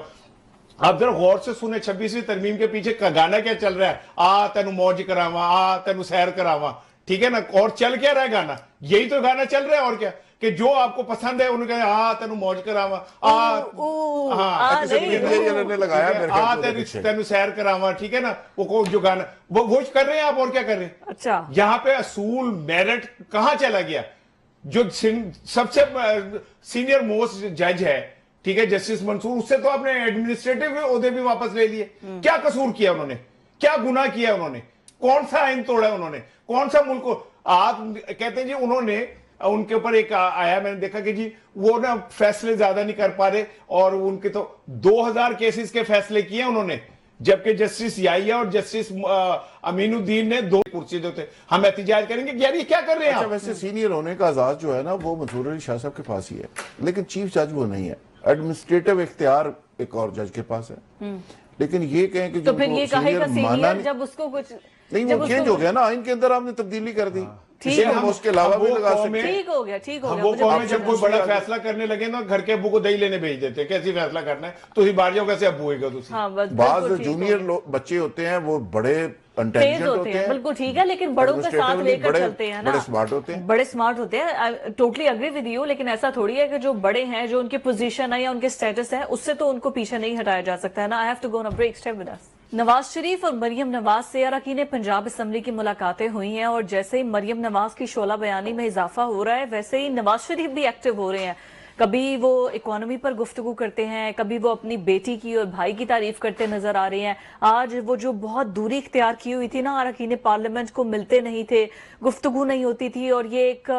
S3: آپ ذرا غور سے سنیں 26ویں ترمیم کے پیچھے گانا کیا چل رہا ہے, آ تینو موج کراواں, آ تینو سیر کراواں, ٹھیک ہے نا, اور چل کیا رہا ہے گانا, یہی تو گانا چل رہا ہے, اور کیا کہ جو آپ کو پسند ہے انہوں نے کہا آ تینو موج کراواں, تینو سیر کراواں, ٹھیک ہے نا, وہ جو گانا وہ کر رہے ہیں آپ, اور کیا کر رہے ہیں.
S1: اچھا,
S3: یہاں پہ اصول میرٹ کہاں چلا گیا؟ جو سب سے سینئر موسٹ جج ہے, ٹھیک ہے, جسٹس منصور, اس سے تو آپ نے ایڈمنسٹریٹو عہدے بھی واپس لے لیے. کیا قصور کیا انہوں نے, کیا گناہ کیا انہوں نے, کون سا آئین توڑا انہوں نے, کون سا ملک کو آپ کہتے ہیں جی انہوں نے, ان کے اوپر ایک آیا میں نے دیکھا کہ جی وہ نا فیصلے زیادہ نہیں کر پا رہے, اور ان کے تو 2000 کیسز کے فیصلے کیے انہوں نے, جبکہ جسٹس یاہیا اور جسٹس امین الدین نے 2 کرسی جو تھے. ہم احتجاج کریں گے کہ یار یہ کیا کر رہے ہیں.
S2: ویسے سینئر ہونے کا اعزاز جو ہے نا وہ منصور علی شاہ صاحب کے پاس ہی ہے, لیکن چیف جج وہ نہیں ہے. ایڈمنسٹریٹو اختیار ایک اور جج کے پاس ہے, لیکن یہ کہیں کہ
S1: تو پھر یہ کہے گا سینئر جب اس کو کچھ
S2: نہیں, وہ چینج ہو گیا نا, آئین کے اندر آپ نے تبدیلی کر دی, ہم اس کے علاوہ بھی لگا سکتے ہیں.
S1: ٹھیک ہو گیا, ٹھیک ہو گیا.
S3: وہ قوم جب کوئی بڑا فیصلہ کرنے لگے نا, گھر کے ابو کو دہی لینے بھیج دیتے, کیسی فیصلہ کرنا ہے تو ہی باہر جاؤ, کیسے ابو ہوئے گا تسی.
S2: بعض جونیئر بچے ہوتے ہیں وہ بڑے انٹیلیجنٹ ہوتے ہیں,
S1: بالکل ٹھیک ہے, لیکن بڑوں کے ساتھ لے کر چلتے ہیں نا,
S2: بڑے سمارٹ ہوتے ہیں,
S1: بڑے سمارٹ ہوتے ہیں. ٹوٹلی اگری ود یو, لیکن ایسا تھوڑی ہے کہ جو بڑے ہیں, جو ان کی پوزیشن ہے یا ان کے سٹیٹس ہے, اس سے تو ان کو پیچھے نہیں ہٹایا جا سکتا ہے نا. I have to go on a break. Stay with us. Nawaz Sharif اور مریم نواز سے اراکین پنجاب اسمبلی کی ملاقاتیں ہوئی ہیں, اور جیسے ہی مریم نواز کی شعلہ بیانی میں اضافہ ہو رہا ہے, ویسے ہی نواز شریف بھی ایکٹیو ہو رہے ہیں. کبھی وہ اکانومی پر گفتگو کرتے ہیں, کبھی وہ اپنی بیٹی کی اور بھائی کی تعریف کرتے نظر آ رہے ہیں. آج وہ جو بہت دوری اختیار کی ہوئی تھی نا, اراکین پارلیمنٹ کو ملتے نہیں تھے, گفتگو نہیں ہوتی تھی, اور یہ ایک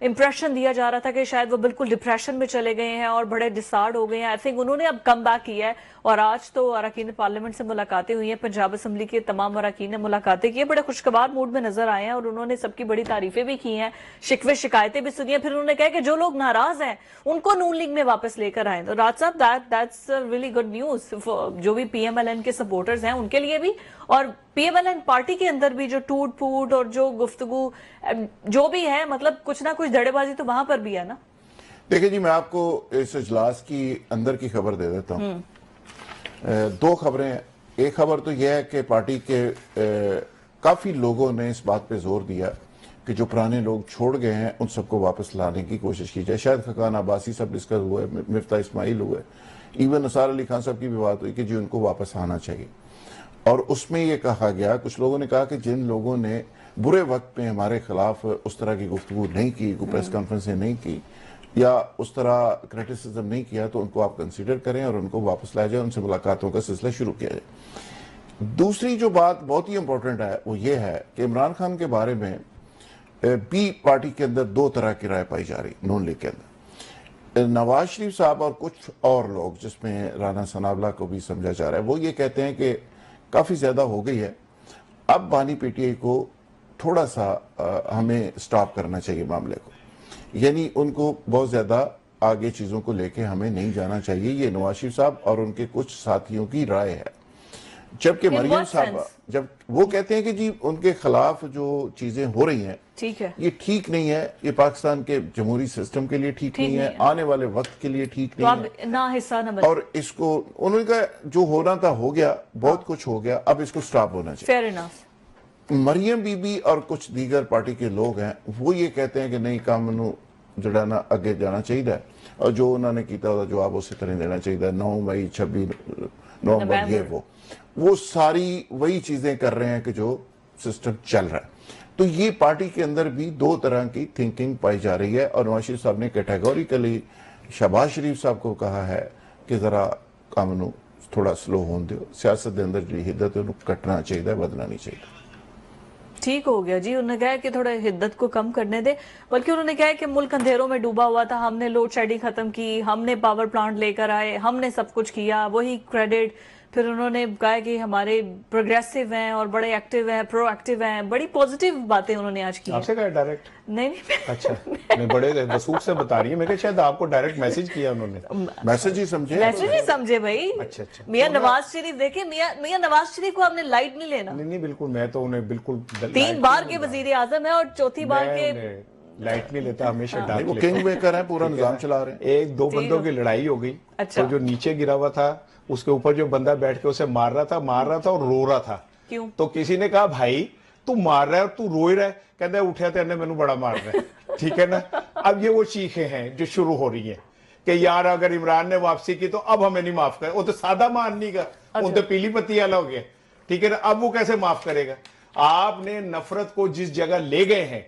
S1: امپریشن دیا جا رہا تھا کہ شاید وہ بالکل ڈپریشن میں چلے گئے ہیں اور بڑے ڈسارڈ ہو گئے ہیں. آئی تھنک انہوں نے اب کم بیک کیا ہے, اور آج تو اراکین پارلیمنٹ سے ملاقاتیں ہوئی ہیں, پنجاب اسمبلی کے تمام اراکین نے ملاقاتیں کی ہیں, بڑے خوشگوار موڈ میں نظر آئے ہیں, اور انہوں نے سب کی بڑی تعریفیں بھی کی ہیں, شکوے شکایتیں بھی سنی ہیں. پھر انہوں نے کہا کہ جو لوگ ناراض ہیں ان کو نون لیگ میں واپس لے کر آئیں. تو راج صاحب, that's really good news. جو بھی پی ایم ایل این کے سپورٹرز ہیں ان کے لیے بھی, اور P M L N party کے اندر بھی جو ٹوٹ پھوٹ اور جو گفتگو جو بھی ہے, مطلب کچھ نہ کچھ دھڑے بازی تو وہاں پر بھی ہے نا.
S2: دیکھیں جی, میں آپ کو اس اجلاس کی اندر کی خبر دے دیتا ہوں. 2 خبریں ہیں. ایک خبر تو یہ ہے کہ پارٹی کے کافی لوگوں نے اس بات پہ زور دیا کہ جو پرانے لوگ چھوڑ گئے ہیں ان سب کو واپس لانے کی کوشش کی جائے. شاید خاقان عباسی صاحب ڈسکس ہوئے, مفتاح اسماعیل ہوئے, ایون نثار علی خان صاحب کی بھی بات ہوئی کہ جی ان کو واپس آنا چاہیے. اور اس میں یہ کہا گیا, کچھ لوگوں نے کہا کہ جن لوگوں نے برے وقت میں ہمارے خلاف اس طرح کی گفتگو نہیں کی, کوئی پریس کانفرنسیں نہیں کی, یا اس طرح کریٹیسزم نہیں کیا, تو ان کو آپ کنسیڈر کریں اور ان کو واپس لایا جائے, ان سے ملاقاتوں کا سلسلہ شروع کیا جائے. دوسری جو بات بہت ہی امپورٹنٹ ہے وہ یہ ہے کہ عمران خان کے بارے میں بھی پارٹی کے اندر 2 طرح کی رائے پائی جا رہی نون لیگ کے اندر. نواز شریف صاحب اور کچھ اور لوگ, جس میں رانا ثناءاللہ کو بھی سمجھا جا رہا ہے, وہ یہ کہتے ہیں کہ کافی زیادہ ہو گئی ہے, اب بانی پی ٹی آئی کو تھوڑا سا ہمیں سٹاپ کرنا چاہیے معاملے کو, یعنی ان کو بہت زیادہ آگے چیزوں کو لے کے ہمیں نہیں جانا چاہیے. یہ نواز شریف صاحب اور ان کے کچھ ساتھیوں کی رائے ہے. جبکہ مریم صاحب جب وہ کہتے ہیں کہ جی ان کے خلاف جو چیزیں ہو رہی ہیں
S1: ٹھیک ہے, یہ
S2: ٹھیک نہیں ہے, یہ پاکستان کے جمہوری سسٹم کے لیے ٹھیک نہیں ہے, آنے والے وقت کے لیے ٹھیک نہیں ہے,
S1: نہ حصہ نہ بچ,
S2: اور اس کو انہوں نے کہا جو ہونا تھا ہو گیا, بہت کچھ ہو گیا, اب اس کو سٹاپ ہونا چاہیے.
S1: Fair enough.
S2: Maryam Bibi اور کچھ دیگر پارٹی کے لوگ ہیں وہ یہ کہتے ہیں کہ نہیں, کام نو جڑانا اگے جانا چاہیے, اور جو انہوں نے کیتا ہوتا جواب اسی طرح دینا چاہیے. 9 مئی 26 نومبر یہ وہ ساری وہی چیزیں کر رہے ہیں کہ جو سسٹم چل رہا ہے. تو یہ پارٹی کے اندر بھی دو طرح کی تھنکنگ پائی جا رہی ہے، اور نواز شریف صاحب نے کیٹیگوریکلی شہباز شریف صاحب کو کہا ہے کہ ذرا کام نو تھوڑا سلو ہون دیو، سیاست دے اندر جو حدت ہے انہوں کٹنا چاہیے، بدلنا نہیں چاہیے۔
S1: ٹھیک ہو گیا جی، انہوں نے کہا کہ تھوڑا حدت کو کم کرنے دے، بلکہ انہوں نے کہا کہ ملک اندھیروں میں ڈوبا ہوا تھا، ہم نے لوڈ شیڈنگ ختم کی، ہم نے پاور پلانٹ لے کر آئے، ہم نے سب کچھ کیا، وہی کریڈٹ۔ پھر انہوں نے کہا کہ ہمارے پروگریسو ہیں اور بڑے ایکٹیو ہیں، پرو ایکٹیو ہیں، بڑی پوزیٹیو باتیں انہوں نے آج کی ہیں۔
S3: آپ سے کہا ڈائریکٹ؟
S1: نہیں
S3: اچھا، میں بڑے وسوخ سے بتا رہی ہیں، میں کہ شاید آپ کو ڈائریکٹ میسج کیا انہوں نے۔
S2: میسج ہی سمجھے،
S1: میسج نہیں سمجھے بھائی۔
S3: اچھا۔
S1: میاں نواز شریف دیکھیں، میاں نواز شریف کو آپ نے لائٹ نہیں لینا۔
S3: نہیں بالکل، میں تو انہیں بالکل
S1: 3 بار کے وزیر اعظم ہے اور چوتھی بار کے
S3: لائٹ نہیں لیتا، ہمیشہ ڈانٹ
S2: وہ
S3: لیتا
S2: کنگ میکر ہیں، پورا نظام چلا رہے ہیں۔
S3: ایک دو بندوں کی لڑائی ہو گئی،
S1: اچھا۔
S3: تو جو نیچے گرا ہوا تھا اس کے اوپر جو بندہ بیٹھ کے اسے مار رہا تھا اور رو رہا تھا۔
S1: کیوں؟
S3: تو کسی نے کہا بھائی تو مار رہا ہے اور تو روئی رہا ہے، کہتا ہے اٹھیا تھے میں نے بڑا مار رہا ہے، ٹھیک ہے نا۔ اب یہ وہ چیخیں ہیں جو شروع ہو رہی ہیں کہ یار اگر عمران نے واپسی کی تو اب ہمیں نہیں معاف کرے، وہ تو سادہ ماننے کا، وہ تو پیلی پتی والا ہو گیا، ٹھیک ہے نا۔ اب وہ کیسے معاف کرے گا؟ آپ نے نفرت کو جس جگہ لے گئے ہیں،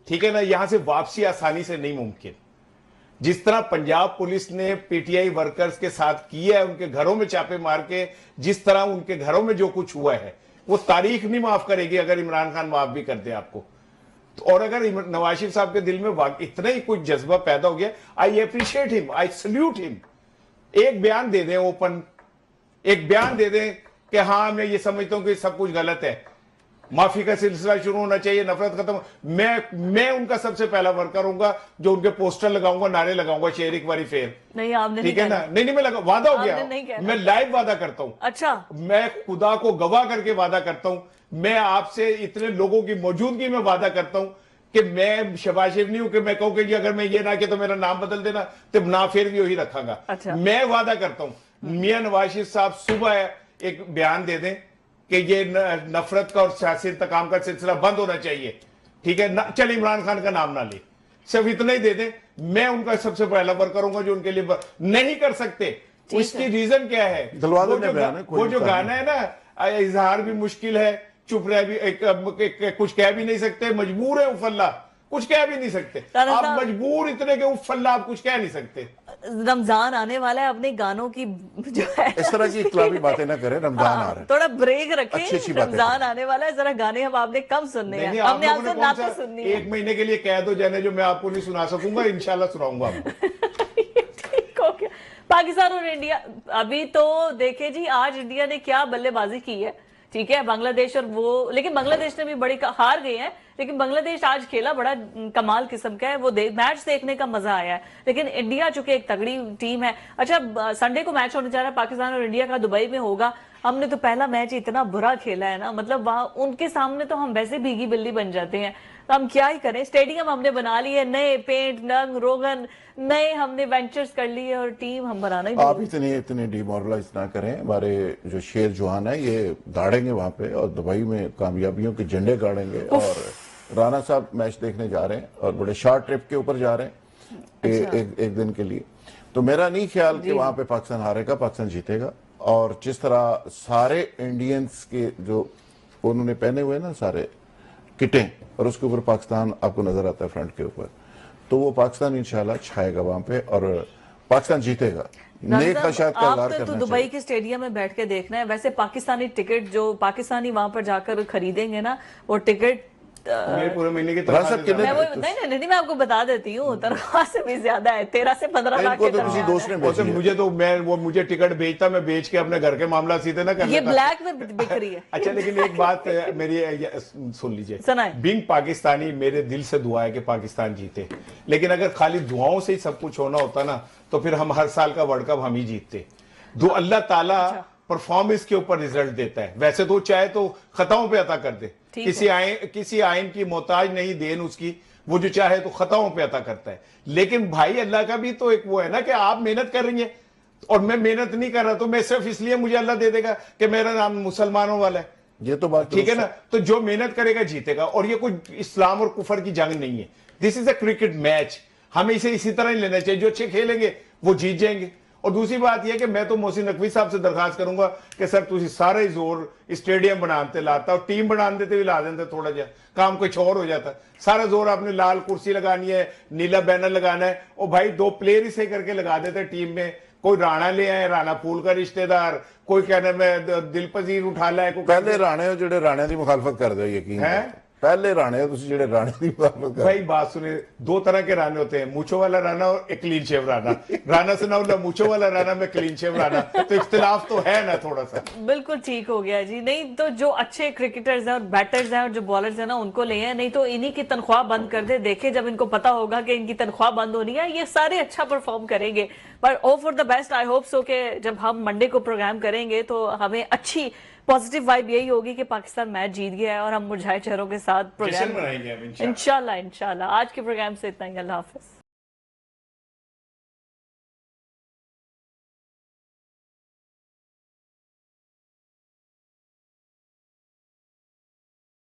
S3: ٹھیک ہے نا، یہاں سے واپسی آسانی سے نہیں ممکن۔ جس طرح پنجاب پولیس نے پی ٹی آئی ورکرز کے ساتھ کیا ہے، ان کے گھروں میں چاپے مار کے، جس طرح ان کے گھروں میں جو کچھ ہوا ہے وہ تاریخ نہیں معاف کرے گی اگر عمران خان معاف بھی کر دے آپ کو۔ اور اگر نواز شریف صاحب کے دل میں اتنا ہی کچھ جذبہ پیدا ہو گیا، آئی اپریشیٹ ہم، آئی سلیوٹ ہم۔ ایک بیان دے دیں اوپن، ایک بیان دے دیں کہ ہاں میں یہ سمجھتا ہوں کہ سب کچھ غلط ہے، معافی کا سلسلہ شروع ہونا چاہیے، نفرت ختم۔ میں ان کا سب سے پہلا ورکر ہوں گا جو ان کے پوسٹر لگاؤں گا، نعرے لگاؤں گا، شعر ایک باری پھر،
S1: نہیں آپ نے
S3: ٹھیک ہے نا۔ نہیں میں وعدہ ہو گیا، میں لائیو وعدہ کرتا ہوں۔
S1: اچھا،
S3: میں خدا کو گواہ کر کے وعدہ کرتا ہوں، میں آپ سے اتنے لوگوں کی موجودگی میں وعدہ کرتا ہوں کہ میں شہباز شریف نہیں ہوں کہ میں کہوں کہ اگر میں یہ نہ کہ تو میرا نام بدل دینا، تو نہ پھر بھی وہی رکھاں گا۔ میں وعدہ کرتا ہوں میاں نواز شریف صاحب صبح ایک بیان دے دیں کہ یہ نفرت کا اور سیاسی انتقام کا سلسلہ بند ہونا چاہیے، ٹھیک ہے، چل عمران خان کا نام نہ لے، صرف اتنا ہی دے دیں، میں ان کا سب سے پہلا ورکر ہوں گا جو ان کے لیے نہیں کر سکتے۔ اس کی ریزن کیا ہے؟ وہ جو گانا ہے نا، اظہار بھی مشکل ہے، چپ رہ بھی کچھ کہہ بھی نہیں سکتے، مجبور ہے اف اللہ، کچھ کہہ بھی نہیں سکتے، آپ مجبور اتنے کہ اف اللہ آپ کچھ کہہ نہیں سکتے۔
S1: رمضان آنے والا ہے، اپنے گانوں کی جو ہے
S2: اس طرح کی اطلاعی باتیں نہ کریں، رمضان آ رہا ہے،
S1: تھوڑا بریک رکھیں، رمضان آنے والا ہے، ذرا گانے ہم آپ نے کم سننے ہیں، ہم نے آپ سے نعتیں سننی ہیں۔
S3: 1 مہینے کے لیے قید ہو جانے جو میں آپ کو نہیں سنا سکوں گا، انشاءاللہ سناؤں گا آپ کو۔
S1: ٹھیک ہو گیا۔ پاکستان اور انڈیا، ابھی تو دیکھیں جی آج انڈیا نے کیا بلے بازی کی ہے، ٹھیک ہے، بنگلہ دیش اور وہ، لیکن بنگلہ دیش نے بھی بڑی ہار گئی ہیں، لیکن بنگلہ دیش آج کھیلا بڑا کمال قسم کا ہے، وہ میچ دیکھنے کا مزہ آیا ہے، لیکن انڈیا چونکہ ایک تگڑی ٹیم ہے۔ اچھا، سنڈے کو میچ ہونے جا رہا ہے پاکستان اور انڈیا کا، دبئی میں ہوگا۔ ہم نے تو پہلا میچ اتنا برا کھیلا ہے نا، مطلب وہاں ان کے سامنے تو ہم ویسے بھیگی بلی بن جاتے ہیں، تو ہم کیا ہی کریں۔ اسٹیڈیم ہم نے بنا لی ہے، نئے پینٹ، ننگ روغن، نئے ہم نے وینچرز کر لیے، اور ٹیم ہم بنانا ہی
S2: آپ اتنے ڈیمورلائز نہ کریں، ہمارے جو شیر جوان ہیں یہ داڑیں گے وہاں پہ، اور دبئی میں کامیابیوں کے جھنڈے گاڑیں گے، اور رانا صاحب میچ دیکھنے جا رہے ہیں اور بڑے شارٹ ٹرپ کے اوپر جا رہے ہیں ایک دن کے لیے۔ تو میرا نہیں خیال کہ وہاں پہ پاکستان ہارے گا، پاکستان جیتے گا۔ اور جس طرح سارے انڈینز کے جو انہوں نے پہنے ہوئے نا سارے کٹیں، اور اس کے اوپر پاکستان آپ کو نظر آتا ہے فرنٹ کے اوپر، تو وہ پاکستان انشاءاللہ چھائے گا وہاں پہ اور پاکستان جیتے گا۔ نیک خواہشات کا اظہار کرنا
S1: تو
S2: چاہیے۔
S1: دبئی کے اسٹیڈیم میں بیٹھ کے دیکھنا ہے، ویسے پاکستانی ٹکٹ جو پاکستانی وہاں پر جا کر خریدیں گے نا، وہ ٹکٹ
S3: پورے مہینے کی
S1: نہیں میں آپ کو بتا دیتی ہوں، تنخواہ سے بھی زیادہ ہے، 13 سے 15 لاکھ کے درمیان۔
S3: مجھے تو وہ مجھے ٹکٹ بیچتا، میں بیچ کے اپنے گھر کے معاملہ سیدھے نہ کر لیتا۔
S1: یہ بلیک میں بک رہی ہے۔
S3: اچھا، لیکن ایک بات میری سن لیجئے، بینگ پاکستانی میرے دل سے دعا ہے کہ پاکستان جیتے، لیکن اگر خالی دعاؤں سے ہی سب کچھ ہونا ہوتا نا تو پھر ہم ہر سال کا ورلڈ کپ ہم ہی جیتتے۔ اللہ تعالیٰ پرفارمنس کے اوپر رزلٹ دیتا ہے، ویسے تو چاہے تو خطاؤں پہ عطا کر دے، کسی آئین کی محتاج نہیں دین اس کی، وہ جو چاہے تو خطاؤں پہ عطا کرتا ہے۔ لیکن بھائی اللہ کا بھی تو ایک وہ ہے نا کہ آپ محنت کر رہی ہیں اور میں محنت نہیں کر رہا، تو میں صرف اس لیے مجھے اللہ دے دے گا کہ میرا نام مسلمانوں والا ہے،
S2: یہ تو بات
S3: ٹھیک ہے نا۔ تو جو محنت کرے گا جیتے گا، اور یہ کوئی اسلام اور کفر کی جنگ نہیں ہے، دس از اے کرکٹ میچ، ہمیں اسے اسی طرح ہی لینا چاہیے، جو اچھے کھیلیں گے وہ جیت جائیں گے، اور دوسری بات یہ کہ میں تو محسن نقوی صاحب سے درخواست کروں گا کہ سر تسی سارے زور اسٹیڈیم بناتے لاتا اور ٹیم بنان دیتے بھی لا دیتے تھوڑا جا کام کچھ اور ہو جاتا سارا زور آپ نے لال کرسی لگانی ہے نیلا بینر لگانا ہے اور بھائی 2 پلیئر اسے کر کے لگا دیتے ٹیم میں کوئی رانا لے آئے رانا پھول کا رشتہ دار کوئی کہنے میں دل پذیر اٹھا لائے
S2: پہلے رانے ہو جڑے رانے دی مخالفت کر دو یقین پہلے رانے ہو تسی جڑے رانے دی مخالفت کر
S3: بھائی بات سنیں 2 طرح کے رانے ہوتے ہیں موچھو والا رانا اور ایک کلین شیو رانا رانا سے نہ ہوتا موچھو والا رانا میں کلین شیو رانا تو اختلاف تو ہے نا تھوڑا سا
S1: بالکل ٹھیک ہو گیا جی نہیں تو جو اچھے کرکٹرز ہیں اور بیٹرز ہیں اور جو بالرز ہیں نا ان کو لے ہیں نہیں تو انہی کی تنخواہ بند کر دے دیکھیں جب ان کو پتا ہوگا کہ ان کی تنخواہ بند ہونی ہے یہ سارے اچھا پرفارم کریں گے pray for the best I hope so کہ جب ہم منڈے کو پروگرام کریں گے تو ہمیں اچھی پازیٹیو وائب یہی ہوگی کہ پاکستان میچ جیت گیا ہے اور ہم مرجھائے چہروں کے ساتھ پروگرام
S3: جشن منائیں گے
S1: انشاءاللہ آج کے پروگرام سے اتنا ہی اللہ حافظ